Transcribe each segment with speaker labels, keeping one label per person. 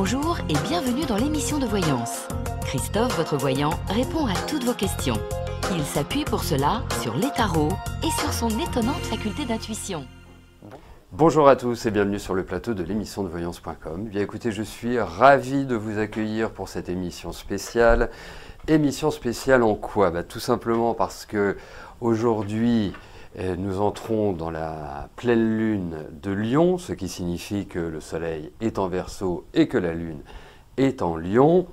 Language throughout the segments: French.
Speaker 1: Bonjour et bienvenue dans l'émission de voyance. Christophe, votre voyant, répond à toutes vos questions. Il s'appuie pour cela sur les tarots et sur son étonnante faculté d'intuition.
Speaker 2: Bonjour à tous et bienvenue sur le plateau de l'émission de voyance.com. Bien écoutez, je suis ravi de vous accueillir pour cette émission spéciale. Émission spéciale en quoi? Tout simplement parce que aujourd'hui, nous entrons dans la pleine lune de Lion, ce qui signifie que le soleil est en Verseau et que la lune est en Lion.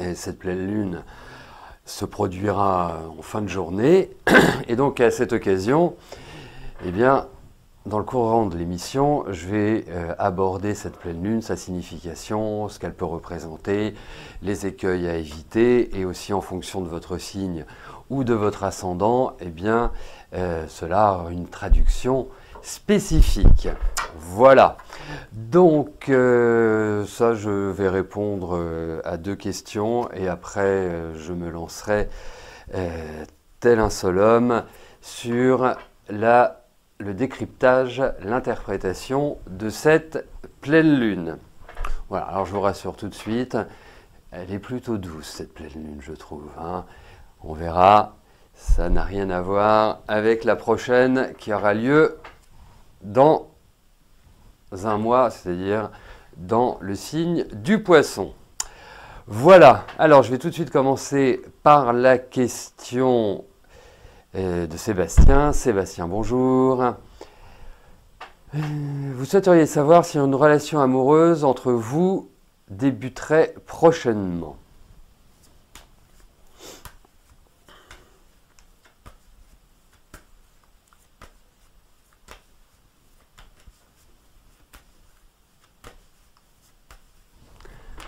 Speaker 2: Et cette pleine lune se produira en fin de journée. Et donc à cette occasion, eh bien, dans le courant de l'émission, je vais aborder cette pleine lune, sa signification, ce qu'elle peut représenter, les écueils à éviter, et aussi en fonction de votre signe ou de votre ascendant, eh bien, cela a une traduction spécifique. Voilà. Donc, ça, je vais répondre à deux questions, et après, je me lancerai tel un seul homme sur le décryptage, l'interprétation de cette pleine lune. Voilà, alors je vous rassure tout de suite, elle est plutôt douce cette pleine lune, je trouve. On verra, ça n'a rien à voir avec la prochaine qui aura lieu dans un mois, c'est-à-dire dans le signe du Poisson. Voilà, alors je vais tout de suite commencer par la question de Sébastien. Sébastien, bonjour. Vous souhaiteriez savoir si une relation amoureuse entre vous débuterait prochainement.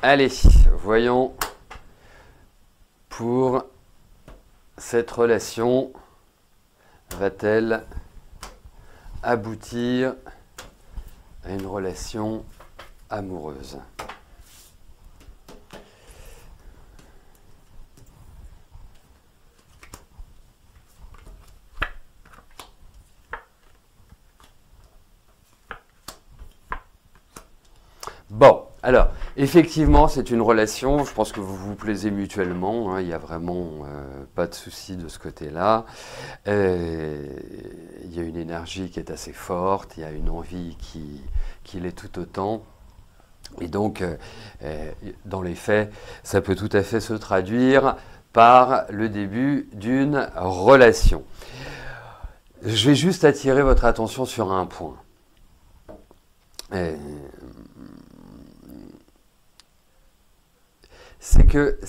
Speaker 2: Allez, voyons pour cette relation. Va-t-elle aboutir à une relation amoureuse? Bon, alors, effectivement, c'est une relation, je pense que vous vous plaisez mutuellement, il n'y a vraiment pas de souci de ce côté-là. Il y a une énergie qui est assez forte, il y a une envie qui l'est tout autant. Et donc, dans les faits, ça peut tout à fait se traduire par le début d'une relation. Je vais juste attirer votre attention sur un point. C'est que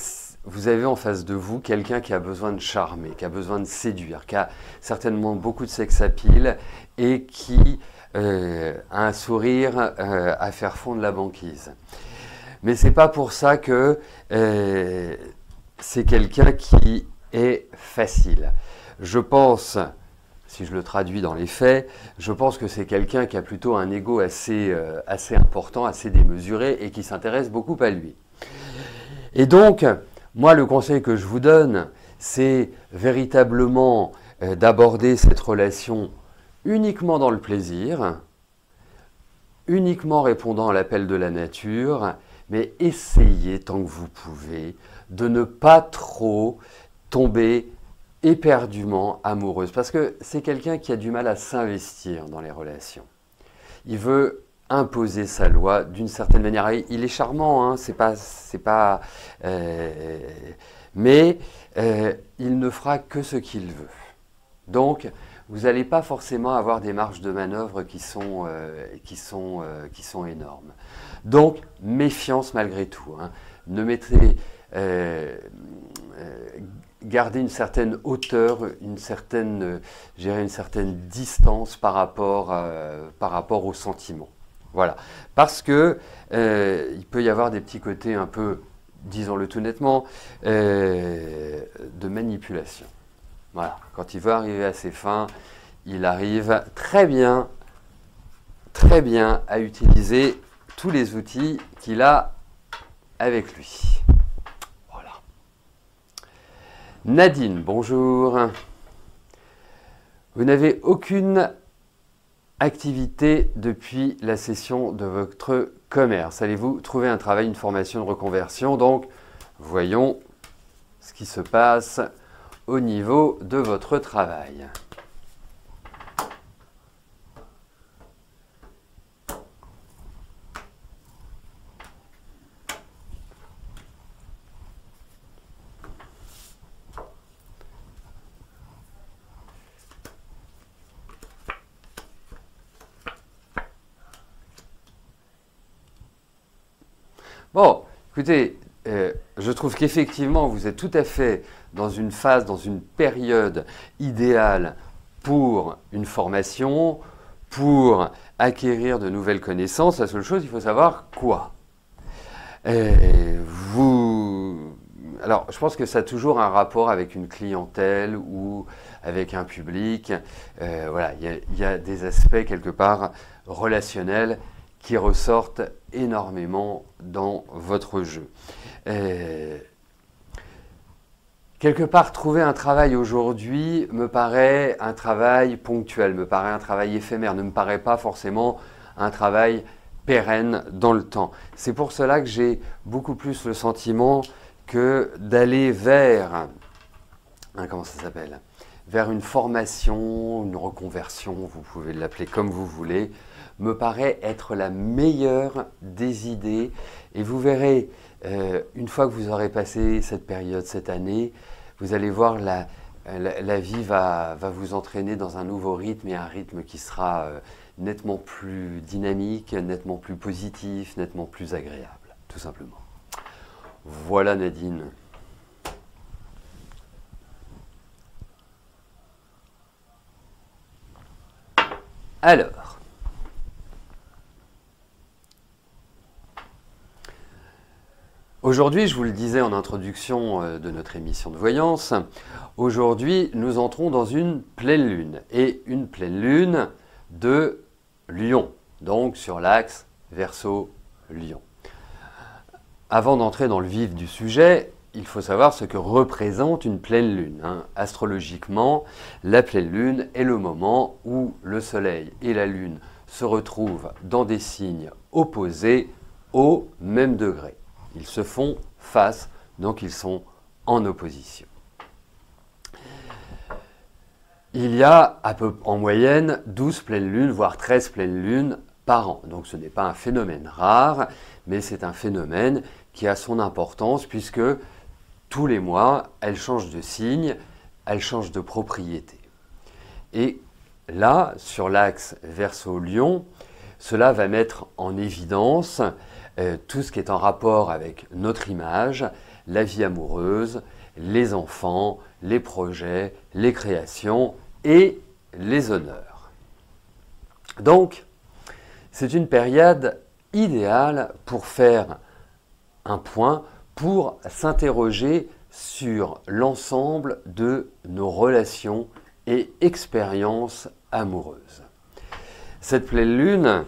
Speaker 2: vous avez en face de vous quelqu'un qui a besoin de charmer, qui a besoin de séduire, qui a certainement beaucoup de sex appeal et qui a un sourire à faire fondre la banquise. Mais ce n'est pas pour ça que c'est quelqu'un qui est facile. Je pense, si je le traduis dans les faits, je pense que c'est quelqu'un qui a plutôt un ego assez important, assez démesuré et qui s'intéresse beaucoup à lui. Et donc, moi, le conseil que je vous donne, c'est véritablement d'aborder cette relation uniquement dans le plaisir, uniquement répondant à l'appel de la nature, mais essayez, tant que vous pouvez, de ne pas trop tomber éperdument amoureuse. Parce que c'est quelqu'un qui a du mal à s'investir dans les relations. Il veut imposer sa loi d'une certaine manière. Il est charmant, mais il ne fera que ce qu'il veut. Donc, vous n'allez pas forcément avoir des marges de manœuvre qui sont énormes. Donc, méfiance malgré tout. Ne mettez, gardez une certaine hauteur, une certaine distance par rapport aux sentiments. Voilà, parce que il peut y avoir des petits côtés un peu, disons-le tout nettement, de manipulation. Voilà, quand il veut arriver à ses fins, il arrive très bien à utiliser tous les outils qu'il a avec lui. Voilà. Nadine, bonjour. Vous n'avez aucune activité depuis la cession de votre commerce. Allez-vous trouver un travail, une formation, une reconversion? Donc, voyons ce qui se passe au niveau de votre travail. Bon, écoutez, je trouve qu'effectivement, vous êtes tout à fait dans une phase, dans une période idéale pour une formation, pour acquérir de nouvelles connaissances. La seule chose, il faut savoir quoi. Alors, je pense que ça a toujours un rapport avec une clientèle ou avec un public. Voilà, il y a des aspects quelque part relationnels qui ressortent énormément dans votre jeu. Quelque part, trouver un travail aujourd'hui me paraît un travail ponctuel, me paraît un travail éphémère, ne me paraît pas forcément un travail pérenne dans le temps. C'est pour cela que j'ai beaucoup plus le sentiment que d'aller vers, comment ça s'appelle, vers une formation, une reconversion, vous pouvez l'appeler comme vous voulez, me paraît être la meilleure des idées. Et vous verrez, une fois que vous aurez passé cette période, cette année, vous allez voir la vie va vous entraîner dans un nouveau rythme, et un rythme qui sera nettement plus dynamique, nettement plus positif, nettement plus agréable, tout simplement. Voilà Nadine. Alors, aujourd'hui, je vous le disais en introduction de notre émission de voyance, aujourd'hui, nous entrons dans une pleine lune, et une pleine lune de Lion, donc sur l'axe Verseau-Lion. Avant d'entrer dans le vif du sujet, il faut savoir ce que représente une pleine lune. Astrologiquement, la pleine lune est le moment où le Soleil et la Lune se retrouvent dans des signes opposés au même degré. Ils se font face, donc ils sont en opposition. Il y a en moyenne 12 pleines lunes, voire 13 pleines lunes par an. Donc ce n'est pas un phénomène rare, mais c'est un phénomène qui a son importance puisque tous les mois, elle change de signe, elle change de propriété. Et là, sur l'axe Verseau-Lion, cela va mettre en évidence tout ce qui est en rapport avec notre image, la vie amoureuse, les enfants, les projets, les créations et les honneurs. Donc, c'est une période idéale pour faire un point, pour s'interroger sur l'ensemble de nos relations et expériences amoureuses. Cette pleine lune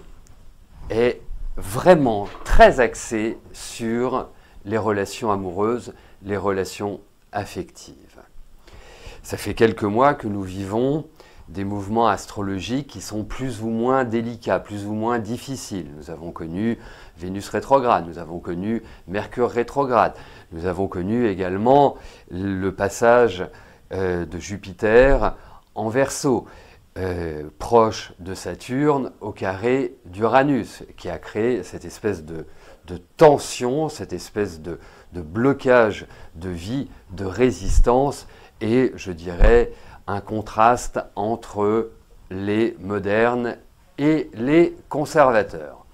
Speaker 2: est vraiment très axée sur les relations amoureuses, les relations affectives. Ça fait quelques mois que nous vivons des mouvements astrologiques qui sont plus ou moins délicats, plus ou moins difficiles. Nous avons connu Vénus rétrograde, nous avons connu Mercure rétrograde, nous avons connu également le passage de Jupiter en Verseau, proche de Saturne au carré d'Uranus, qui a créé cette espèce de tension, cette espèce de blocage de vie, de résistance, et je dirais un contraste entre les modernes et les conservateurs.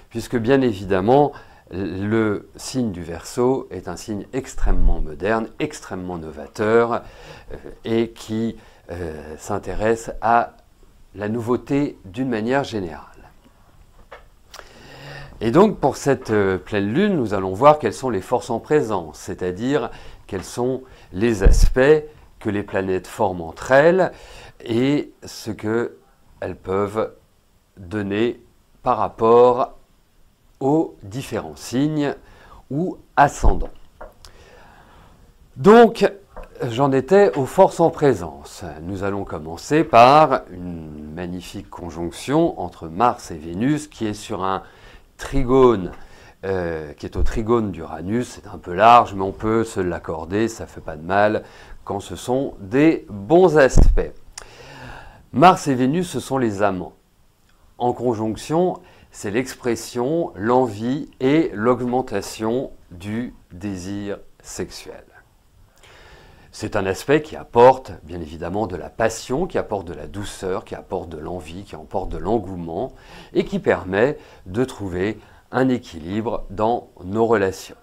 Speaker 2: Puisque bien évidemment, le signe du Verseau est un signe extrêmement moderne, extrêmement novateur, et qui s'intéresse à la nouveauté d'une manière générale. Et donc pour cette pleine lune, nous allons voir quelles sont les forces en présence, c'est-à-dire quels sont les aspects que les planètes forment entre elles et ce qu'elles peuvent donner par rapport aux différents signes ou ascendants. Donc, j'en étais aux forces en présence. Nous allons commencer par une magnifique conjonction entre Mars et Vénus qui est sur un trigone, qui est au trigone d'Uranus. C'est un peu large, mais on peut se l'accorder, ça ne fait pas de mal quand ce sont des bons aspects. Mars et Vénus, ce sont les amants. En conjonction, c'est l'expression, l'envie et l'augmentation du désir sexuel. C'est un aspect qui apporte bien évidemment de la passion, qui apporte de la douceur, qui apporte de l'envie, qui apporte de l'engouement et qui permet de trouver un équilibre dans nos relations.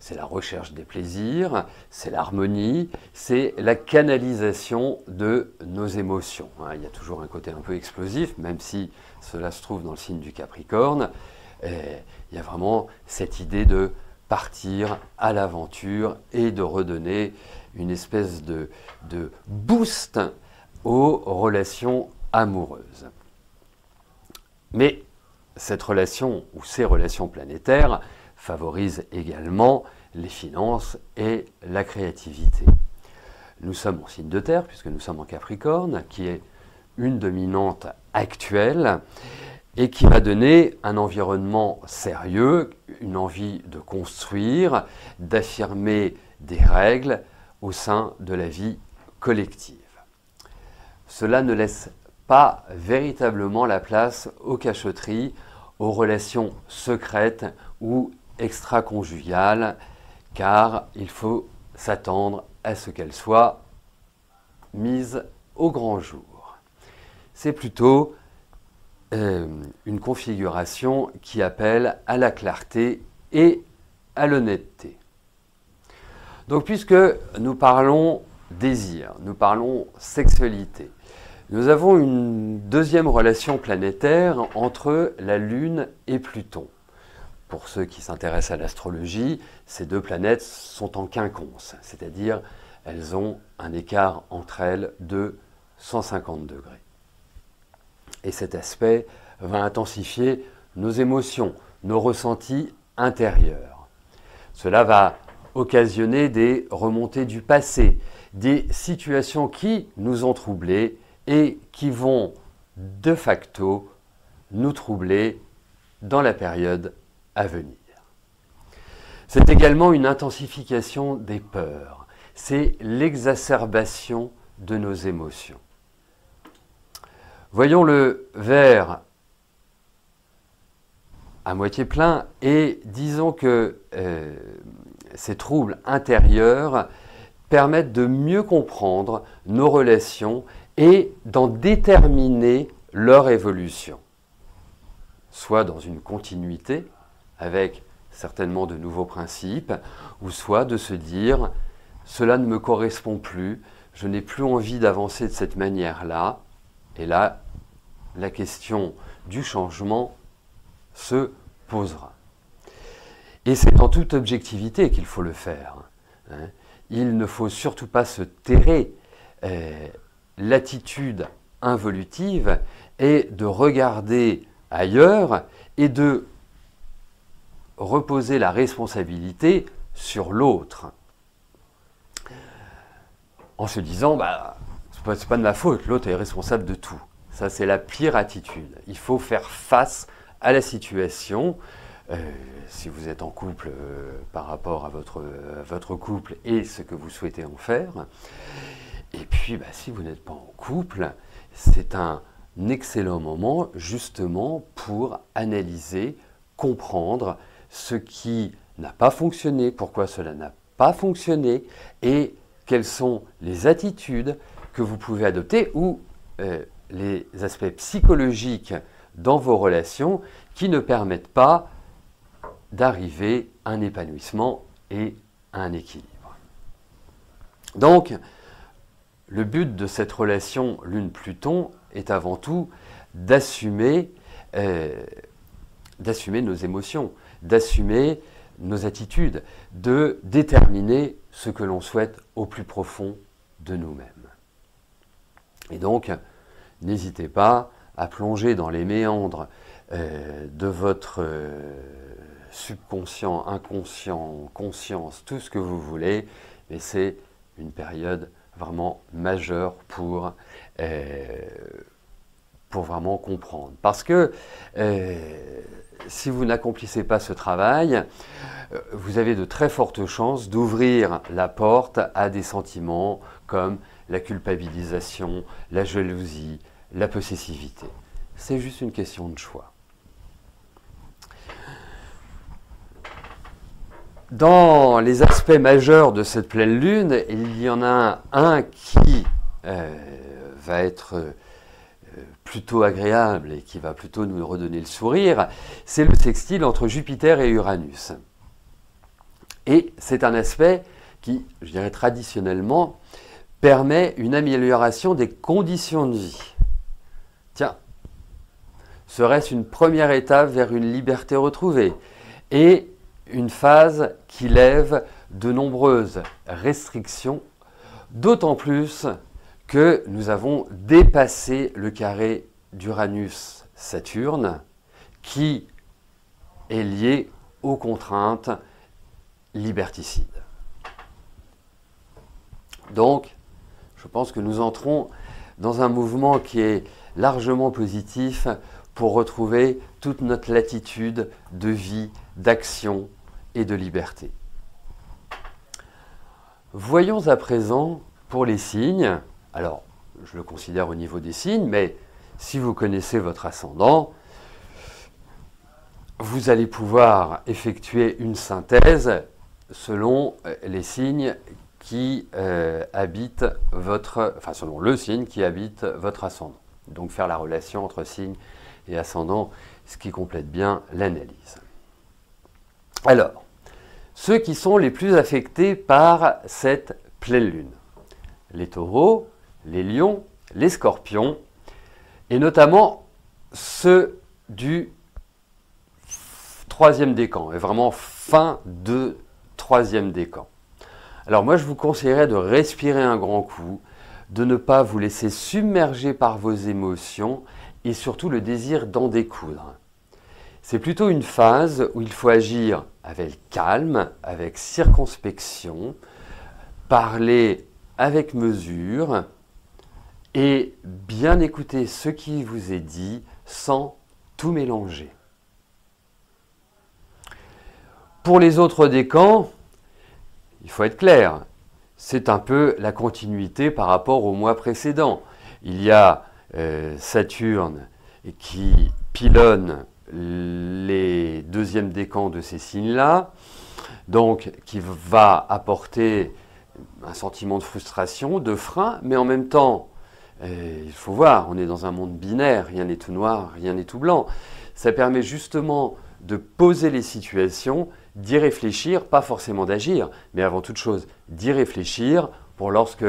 Speaker 2: C'est la recherche des plaisirs, c'est l'harmonie, c'est la canalisation de nos émotions. Il y a toujours un côté un peu explosif, même si cela se trouve dans le signe du Capricorne. Il y a vraiment cette idée de partir à l'aventure et de redonner une espèce de boost aux relations amoureuses. Mais cette relation ou ces relations planétaires favorisent également les finances et la créativité. Nous sommes en signe de terre, puisque nous sommes en Capricorne, qui est une dominante actuelle et qui va donner un environnement sérieux, une envie de construire, d'affirmer des règles au sein de la vie collective. Cela ne laisse pas véritablement la place aux cachotteries, aux relations secrètes ou extra-conjugales, car il faut s'attendre à ce qu'elles soient mises au grand jour. C'est plutôt une configuration qui appelle à la clarté et à l'honnêteté. Donc puisque nous parlons désir, nous parlons sexualité, nous avons une deuxième relation planétaire entre la Lune et Pluton. Pour ceux qui s'intéressent à l'astrologie, ces deux planètes sont en quinconce, c'est-à-dire elles ont un écart entre elles de 150 degrés. Et cet aspect va intensifier nos émotions, nos ressentis intérieurs. Cela va occasionner des remontées du passé, des situations qui nous ont troublés et qui vont de facto nous troubler dans la période à venir. C'est également une intensification des peurs, c'est l'exacerbation de nos émotions. Voyons le verre à moitié plein et disons que ces troubles intérieurs permettent de mieux comprendre nos relations et d'en déterminer leur évolution, soit dans une continuité avec certainement de nouveaux principes, ou soit de se dire « cela ne me correspond plus, je n'ai plus envie d'avancer de cette manière-là ». Et là, la question du changement se posera. Et c'est en toute objectivité qu'il faut le faire. Il ne faut surtout pas se terrer. L'attitude involutive est de regarder ailleurs et de reposer la responsabilité sur l'autre. En se disant, c'est pas de ma faute, l'autre est responsable de tout. Ça, c'est la pire attitude. Il faut faire face à la situation. Si vous êtes en couple, par rapport à votre couple et ce que vous souhaitez en faire. Et puis, si vous n'êtes pas en couple, c'est un excellent moment justement pour analyser, comprendre ce qui n'a pas fonctionné, pourquoi cela n'a pas fonctionné et quelles sont les attitudes que vous pouvez adopter ou les aspects psychologiques dans vos relations qui ne permettent pas d'arriver à un épanouissement et à un équilibre. Donc, le but de cette relation Lune-Pluton est avant tout d'assumer nos émotions, d'assumer nos attitudes, de déterminer ce que l'on souhaite au plus profond de nous-mêmes. Et donc, n'hésitez pas à plonger dans les méandres de votre subconscient, inconscient, conscience, tout ce que vous voulez, mais c'est une période vraiment majeure pour vraiment comprendre. Parce que si vous n'accomplissez pas ce travail, vous avez de très fortes chances d'ouvrir la porte à des sentiments comme la culpabilisation, la jalousie, la possessivité. C'est juste une question de choix. Dans les aspects majeurs de cette pleine lune, il y en a un qui va être plutôt agréable et qui va plutôt nous redonner le sourire, c'est le sextile entre Jupiter et Uranus. Et c'est un aspect qui, je dirais traditionnellement, permet une amélioration des conditions de vie. Tiens, serait-ce une première étape vers une liberté retrouvée et une phase qui lève de nombreuses restrictions, d'autant plus que nous avons dépassé le carré d'Uranus-Saturne qui est lié aux contraintes liberticides. Donc, je pense que nous entrons dans un mouvement qui est largement positif pour retrouver toute notre latitude de vie, d'action et de liberté. Voyons à présent pour les signes. Alors, je le considère au niveau des signes, mais si vous connaissez votre ascendant, vous allez pouvoir effectuer une synthèse selon les signes qui habitent selon le signe qui habite votre ascendant. Donc faire la relation entre signe et ascendant, ce qui complète bien l'analyse. Alors, ceux qui sont les plus affectés par cette pleine lune, les taureaux, les lions, les scorpions, et notamment ceux du troisième décan, et vraiment fin de troisième décan. Alors moi, je vous conseillerais de respirer un grand coup, de ne pas vous laisser submerger par vos émotions et surtout le désir d'en découdre. C'est plutôt une phase où il faut agir avec calme, avec circonspection, parler avec mesure et bien écouter ce qui vous est dit sans tout mélanger. Pour les autres décans, il faut être clair, c'est un peu la continuité par rapport au mois précédent. Il y a Saturne qui pilonne les deuxièmes décans de ces signes-là, donc qui va apporter un sentiment de frustration, de frein, mais en même temps, il faut voir, on est dans un monde binaire, rien n'est tout noir, rien n'est tout blanc. Ça permet justement de poser les situations, d'y réfléchir, pas forcément d'agir, mais avant toute chose, d'y réfléchir pour lorsque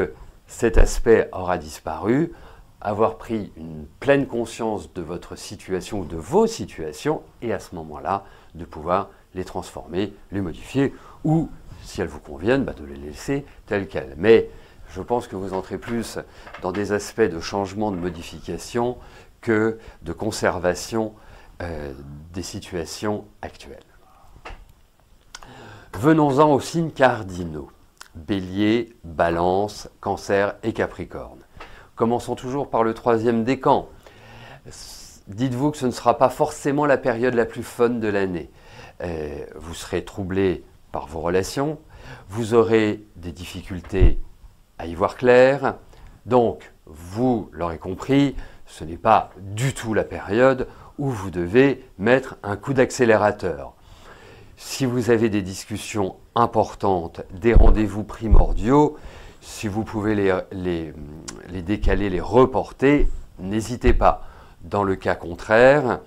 Speaker 2: cet aspect aura disparu, avoir pris une pleine conscience de votre situation ou de vos situations et à ce moment-là, de pouvoir les transformer, les modifier ou, si elles vous conviennent, de les laisser telles quelles. Mais je pense que vous entrez plus dans des aspects de changement, de modification que de conservation des situations actuelles. Venons-en aux signes cardinaux. Bélier, Balance, Cancer et Capricorne. Commençons toujours par le troisième décan. Dites-vous que ce ne sera pas forcément la période la plus fun de l'année. Vous serez troublé par vos relations, vous aurez des difficultés à y voir clair. Donc, vous l'aurez compris, ce n'est pas du tout la période où vous devez mettre un coup d'accélérateur. Si vous avez des discussions importantes, des rendez-vous primordiaux, si vous pouvez les décaler, les reporter, n'hésitez pas. Dans le cas contraire,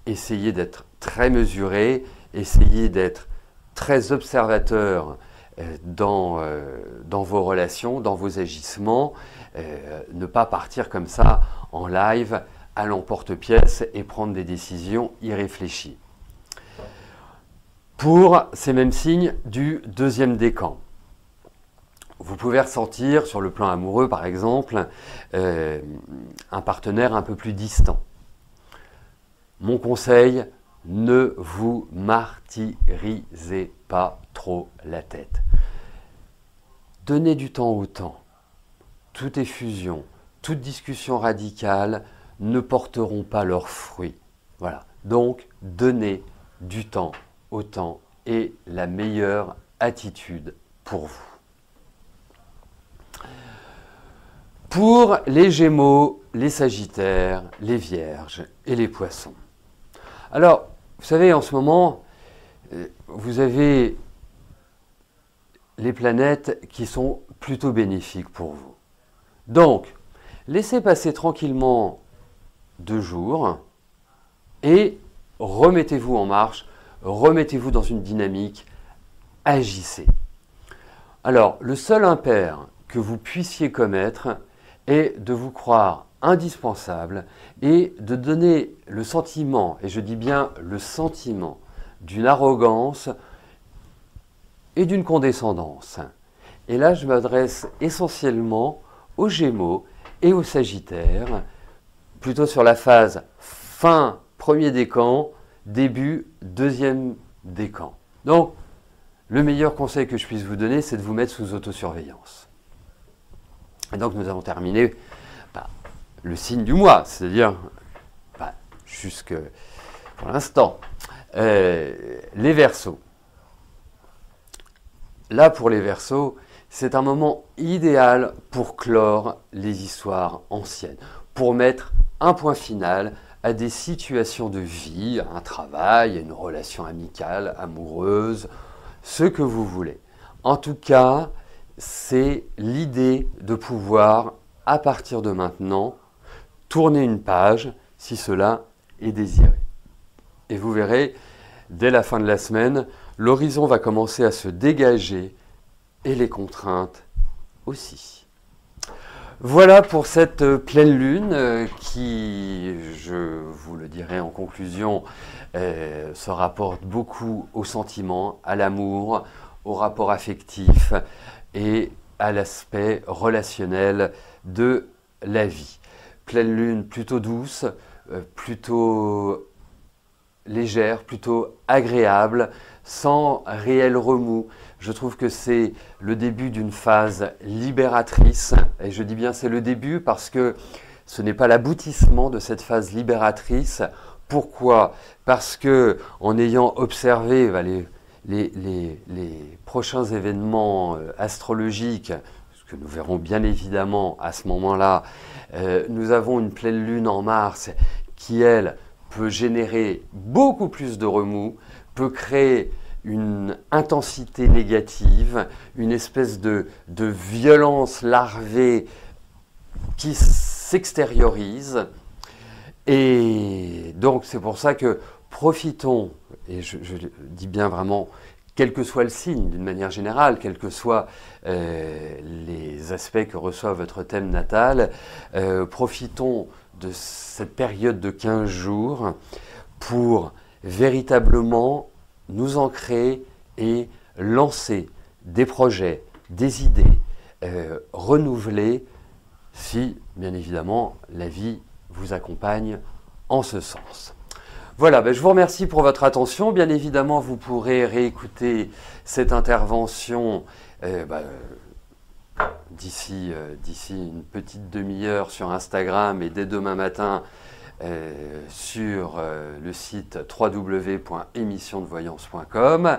Speaker 2: essayez d'être très mesuré, essayez d'être très observateur dans vos relations, dans vos agissements, ne pas partir comme ça en live, à l'emporte-pièce et prendre des décisions irréfléchies. Pour ces mêmes signes du deuxième décan, vous pouvez ressentir sur le plan amoureux, par exemple, un partenaire un peu plus distant. Mon conseil, ne vous martyrisez pas trop la tête. donnez du temps au temps. Toute effusion, toute discussion radicale ne porteront pas leurs fruits. Voilà. Donc, donnez du temps au temps est la meilleure attitude pour vous. Pour les Gémeaux, les Sagittaires, les Vierges et les Poissons. Alors, vous savez, en ce moment, vous avez les planètes qui sont plutôt bénéfiques pour vous. Donc, laissez passer tranquillement 2 jours et remettez-vous en marche, remettez-vous dans une dynamique, agissez. Alors, le seul impair que vous puissiez commettre est de vous croire indispensable et de donner le sentiment, et je dis bien le sentiment, d'une arrogance et d'une condescendance. Et là, je m'adresse essentiellement aux Gémeaux et aux Sagittaires, plutôt sur la phase fin premier décan, début deuxième décan. Donc, le meilleur conseil que je puisse vous donner, c'est de vous mettre sous autosurveillance. Et donc, nous avons terminé le signe du mois, c'est-à-dire, jusque pour l'instant, les Verseaux. Là, pour les Verseaux, c'est un moment idéal pour clore les histoires anciennes, pour mettre un point final à des situations de vie, à un travail, à une relation amicale, amoureuse, ce que vous voulez. En tout cas, c'est l'idée de pouvoir, à partir de maintenant, tourner une page si cela est désiré. Et vous verrez, dès la fin de la semaine, l'horizon va commencer à se dégager et les contraintes aussi. Voilà pour cette pleine lune qui, je vous le dirai en conclusion, se rapporte beaucoup aux sentiments, à l'amour, au rapport affectif et à l'aspect relationnel de la vie. Pleine lune plutôt douce, plutôt légère, plutôt agréable, sans réel remous. Je trouve que c'est le début d'une phase libératrice. Et je dis bien c'est le début parce que ce n'est pas l'aboutissement de cette phase libératrice. Pourquoi? Parce que en ayant observé les prochains événements astrologiques, ce que nous verrons bien évidemment à ce moment-là, nous avons une pleine lune en Mars qui, elle, peut générer beaucoup plus de remous, peut créer une intensité négative, une espèce de violence larvée qui s'extériorise. Et donc c'est pour ça que profitons, et je dis bien vraiment, quel que soit le signe d'une manière générale, quels que soient les aspects que reçoit votre thème natal, profitons de cette période de 15 jours pour véritablement nous ancrer et lancer des projets, des idées, renouveler si, bien évidemment, la vie vous accompagne en ce sens. Voilà, je vous remercie pour votre attention. Bien évidemment, vous pourrez réécouter cette intervention d'ici une petite demi-heure sur Instagram et dès demain matin sur le site www.émissiondevoyance.com.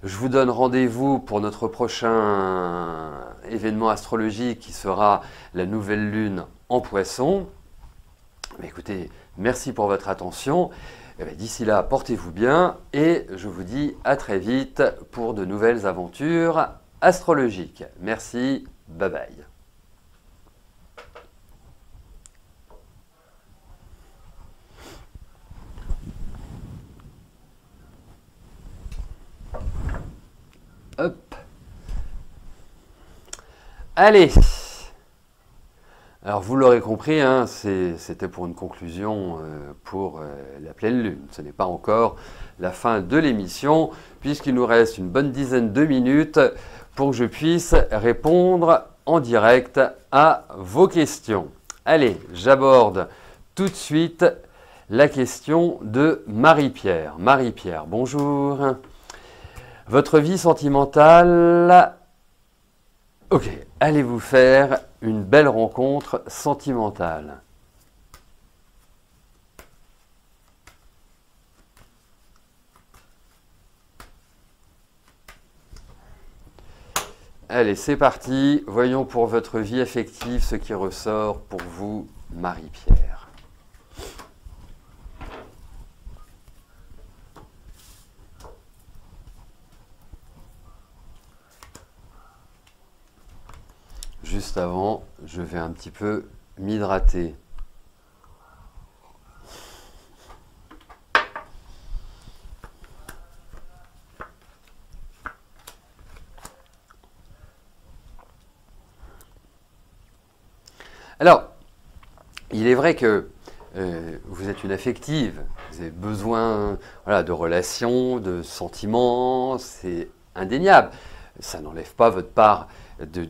Speaker 2: Je vous donne rendez-vous pour notre prochain événement astrologique qui sera la nouvelle lune en Poisson. Écoutez, merci pour votre attention. D'ici là, portez-vous bien et je vous dis à très vite pour de nouvelles aventures astrologiques. Merci, bye bye. Hop. Allez. Alors vous l'aurez compris, hein, c'était pour une conclusion pour la pleine lune. Ce n'est pas encore la fin de l'émission, puisqu'il nous reste une bonne dizaine de minutes pour que je puisse répondre en direct à vos questions. Allez, j'aborde tout de suite la question de Marie-Pierre. Marie-Pierre, bonjour. Votre vie sentimentale Ok, allez vous faire une belle rencontre sentimentale. Allez, c'est parti. Voyons pour votre vie affective ce qui ressort pour vous, Marie-Pierre. Juste avant, je vais un petit peu m'hydrater. Alors, il est vrai que vous êtes une affective, vous avez besoin voilà, de relations, de sentiments, c'est indéniable. Ça n'enlève pas votre part de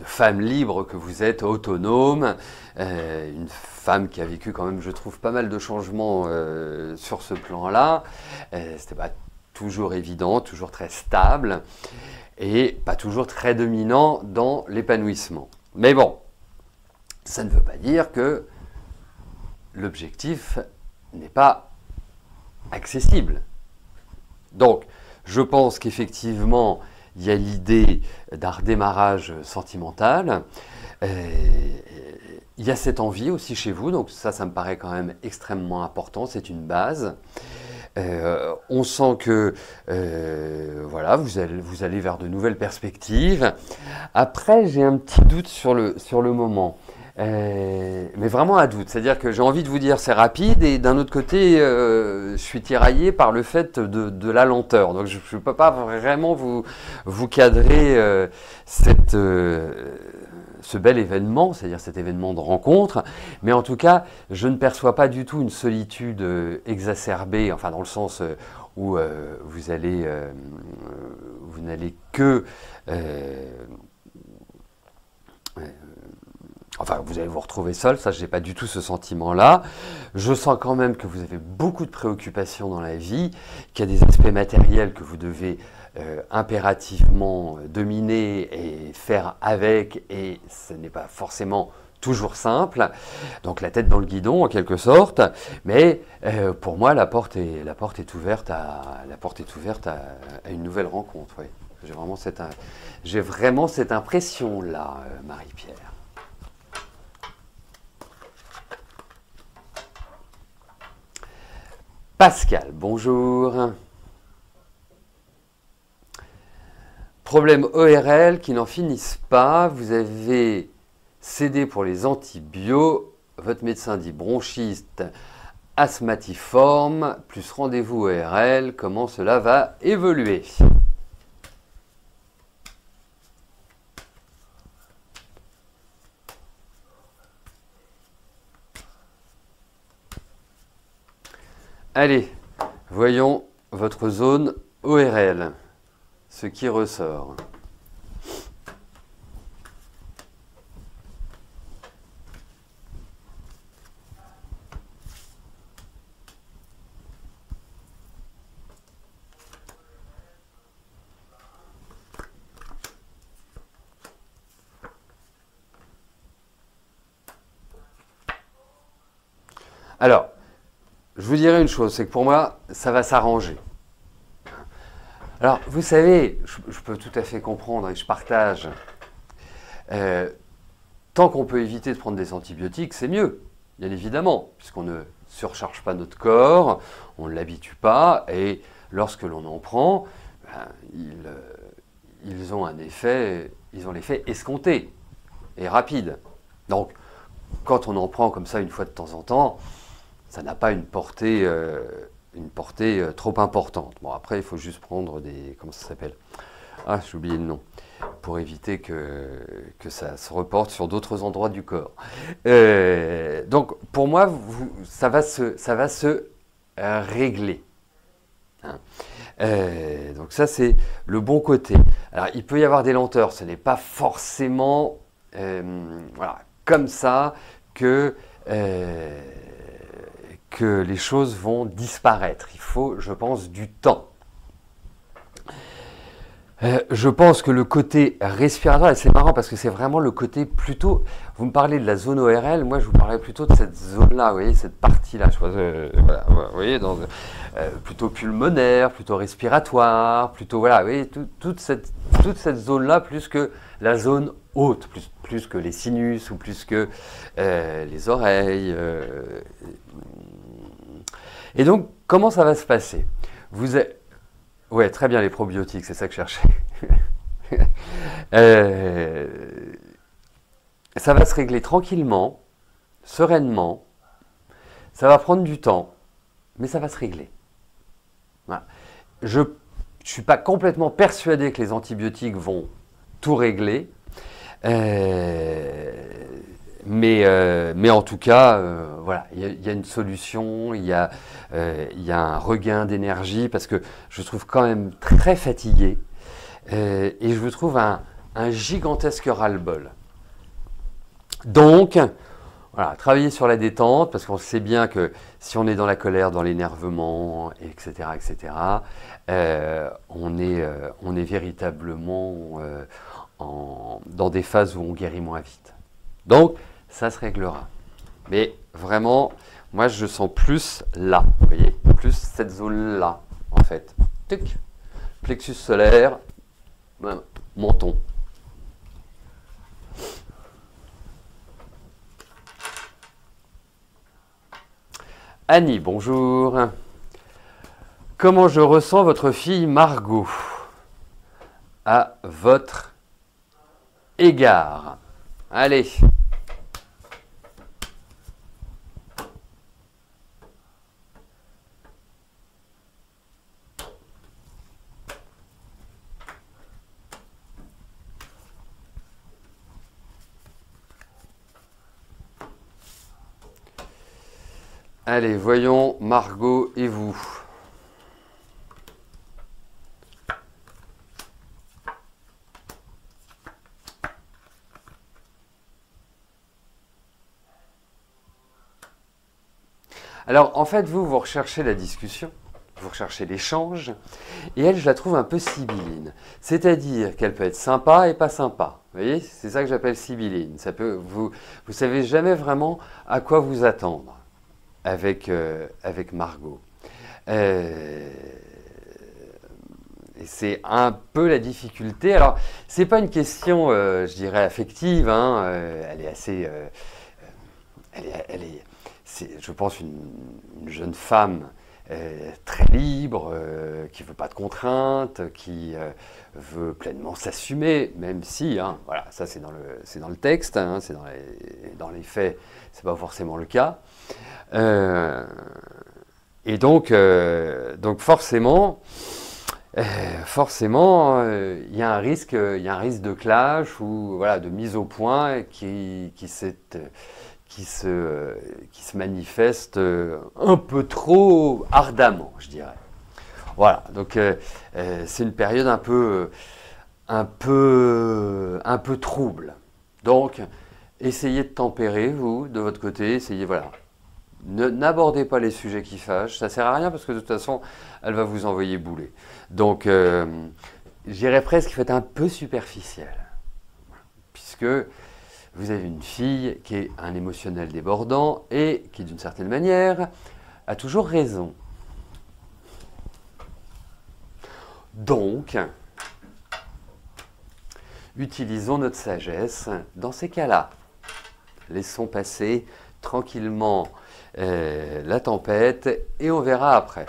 Speaker 2: femme libre que vous êtes, autonome, une femme qui a vécu quand même, je trouve, pas mal de changements sur ce plan-là. C'était pas toujours évident, toujours très stable et pas toujours très dominant dans l'épanouissement. Mais bon, ça ne veut pas dire que l'objectif n'est pas accessible. Donc, je pense qu'effectivement, il y a l'idée d'un redémarrage sentimental. Il y a cette envie aussi chez vous, donc ça me paraît quand même extrêmement important, c'est une base. On sent que voilà, vous allez vers de nouvelles perspectives. Après, j'ai un petit doute sur le moment. Mais vraiment un doute, c'est-à-dire que j'ai envie de vous dire c'est rapide et d'un autre côté je suis tiraillé par le fait de la lenteur, donc je ne peux pas vraiment vous cadrer ce bel événement, c'est-à-dire cet événement de rencontre, mais en tout cas je ne perçois pas du tout une solitude exacerbée, enfin dans le sens où vous n'allez que enfin, vous allez vous retrouver seul, ça, je n'ai pas du tout ce sentiment-là. Je sens quand même que vous avez beaucoup de préoccupations dans la vie, qu'il y a des aspects matériels que vous devez impérativement dominer et faire avec, et ce n'est pas forcément toujours simple. Donc la tête dans le guidon, en quelque sorte. Mais pour moi, la porte est ouverte à une nouvelle rencontre. Oui. J'ai vraiment cette impression-là, Marie-Pierre. Pascal, bonjour. Problème ORL qui n'en finissent pas. Vous avez cédé pour les antibiotiques. Votre médecin dit bronchite asthmatiforme, plus rendez-vous ORL. Comment cela va évoluer ? Allez, voyons votre zone ORL, ce qui ressort. Alors, je vous dirais une chose, c'est que pour moi, ça va s'arranger. Alors, vous savez, je peux tout à fait comprendre et je partage. Tant qu'on peut éviter de prendre des antibiotiques, c'est mieux, bien évidemment, puisqu'on ne surcharge pas notre corps, on ne l'habitue pas, et lorsque l'on en prend, ils ont l'effet escompté et rapide. Donc, quand on en prend comme ça une fois de temps en temps, ça n'a pas une portée trop importante. Bon, après, il faut juste prendre des... Comment ça s'appelle ? Ah, j'ai oublié le nom. Pour éviter que ça se reporte sur d'autres endroits du corps. Donc, pour moi, ça va se régler. Hein. Donc ça, c'est le bon côté. Alors, il peut y avoir des lenteurs. Ce n'est pas forcément voilà, comme ça que les choses vont disparaître. Il faut, je pense, du temps. Je pense que le côté respiratoire, et c'est marrant parce que c'est vraiment le côté plutôt, vous me parlez de la zone ORL, moi je vous parlerais plutôt de cette zone-là, vous voyez, cette partie-là, je pense, voilà, vous voyez, plutôt pulmonaire, plutôt respiratoire, plutôt, voilà, vous voyez, toute cette zone-là, plus que la zone haute, plus que les sinus ou plus que les oreilles. Et donc, comment ça va se passer? Ouais, très bien, les probiotiques, c'est ça que je cherchais. Ça va se régler tranquillement, sereinement. Ça va prendre du temps, mais ça va se régler. Voilà. Je ne suis pas complètement persuadé que les antibiotiques vont tout régler. Mais en tout cas, voilà, il y a une solution, il y a un regain d'énergie parce que je trouve quand même très fatigué et je vous trouve un gigantesque ras-le-bol. Donc, voilà, travailler sur la détente parce qu'on sait bien que si on est dans la colère, dans l'énervement, etc., on est véritablement dans des phases où on guérit moins vite. Donc, ça se réglera. Mais vraiment, moi, je sens plus là, vous voyez, plus cette zone-là, en fait. Tic, plexus solaire, menton. Annie, bonjour. Comment je ressens votre fille Margot à votre égard? Allez. Allez, voyons Margot et vous. Alors, en fait, vous recherchez la discussion, vous recherchez l'échange, et elle, je la trouve un peu sibylline. C'est-à-dire qu'elle peut être sympa et pas sympa. Vous voyez, c'est ça que j'appelle sibylline. Vous savez jamais vraiment à quoi vous attendre avec Margot. Et c'est un peu la difficulté. Alors, c'est pas une question, je dirais, affective. Hein, elle est assez, c'est, je pense, une jeune femme très libre, qui ne veut pas de contraintes, qui veut pleinement s'assumer, même si, hein, voilà, ça c'est dans le texte, hein, c'est dans les faits, c'est pas forcément le cas. Et donc forcément, il y a un risque de clash ou voilà, de mise au point qui se manifeste un peu trop ardemment, je dirais. Voilà, donc c'est une période un peu trouble. Donc, essayez de tempérer, vous, de votre côté, essayez, voilà. N'abordez pas les sujets qui fâchent, ça sert à rien parce que de toute façon, elle va vous envoyer bouler. Donc, je dirais presque qu'il faut être un peu superficiel, puisque vous avez une fille qui est un émotionnel débordant et qui, d'une certaine manière, a toujours raison. Donc, utilisons notre sagesse dans ces cas-là. Laissons passer tranquillement la tempête et on verra après.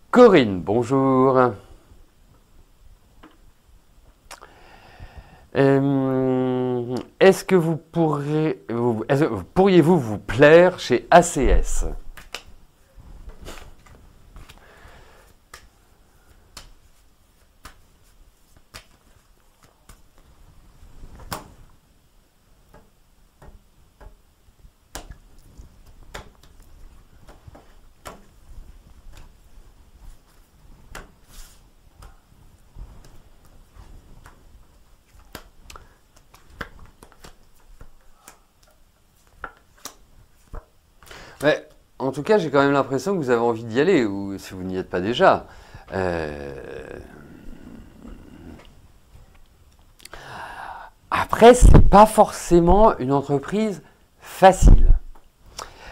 Speaker 2: Corinne, bonjour. Est-ce que pourriez-vous vous plaire chez ACS? Mais, en tout cas, j'ai quand même l'impression que vous avez envie d'y aller, ou si vous n'y êtes pas déjà. Après, ce n'est pas forcément une entreprise facile.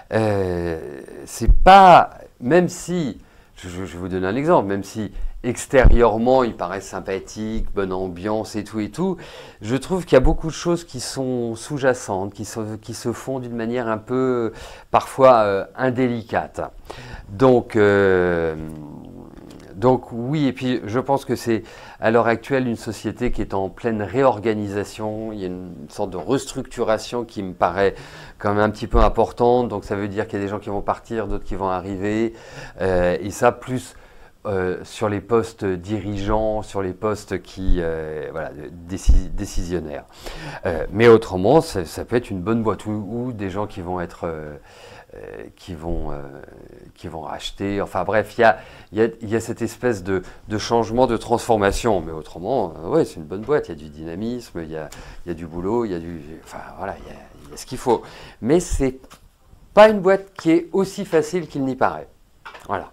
Speaker 2: C'est pas, même si, je vais vous donner un exemple, même si extérieurement il paraît sympathique, bonne ambiance et tout, je trouve qu'il y a beaucoup de choses qui sont sous-jacentes, qui se font d'une manière un peu parfois indélicate. Donc oui, et puis je pense que c'est à l'heure actuelle une société qui est en pleine réorganisation. Il y a une sorte de restructuration qui me paraît quand même un petit peu importante. Donc ça veut dire qu'il y a des gens qui vont partir, d'autres qui vont arriver. Et ça, plus sur les postes dirigeants, sur les postes voilà, décisionnaires. Mais autrement, ça peut être une bonne boîte ou des gens qui vont être... qui vont racheter. Enfin bref, il y a cette espèce de changement, de transformation. Mais autrement, ouais, c'est une bonne boîte. Il y a du dynamisme, il y a du boulot, il y a du... Enfin voilà, il y a ce qu'il faut. Mais c'est pas une boîte qui est aussi facile qu'il n'y paraît. Voilà.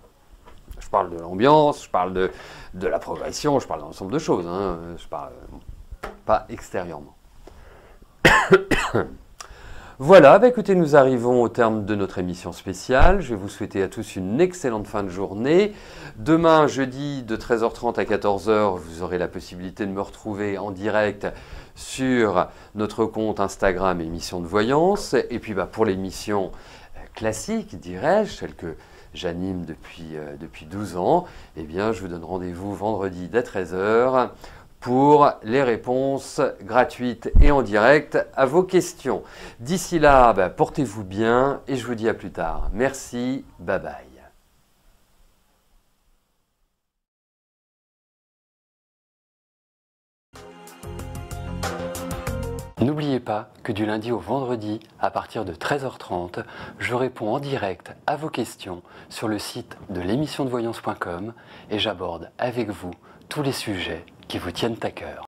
Speaker 2: Je parle de l'ambiance, je parle de la progression, je parle d'un ensemble de choses. Hein. Je parle pas extérieurement. Voilà, bah écoutez, nous arrivons au terme de notre émission spéciale. Je vais vous souhaiter à tous une excellente fin de journée. Demain, jeudi, de 13h30 à 14h, vous aurez la possibilité de me retrouver en direct sur notre compte Instagram Émission de Voyance. Et puis pour l'émission classique, dirais-je, celle que j'anime depuis 12 ans, eh bien, je vous donne rendez-vous vendredi dès 13h. Pour les réponses gratuites et en direct à vos questions. D'ici là, portez-vous bien et je vous dis à plus tard. Merci, bye bye. N'oubliez pas que du lundi au vendredi, à partir de 13h30, je réponds en direct à vos questions sur le site de l'émissiondevoyance.com et j'aborde avec vous tous les sujets qui vous tiennent à cœur.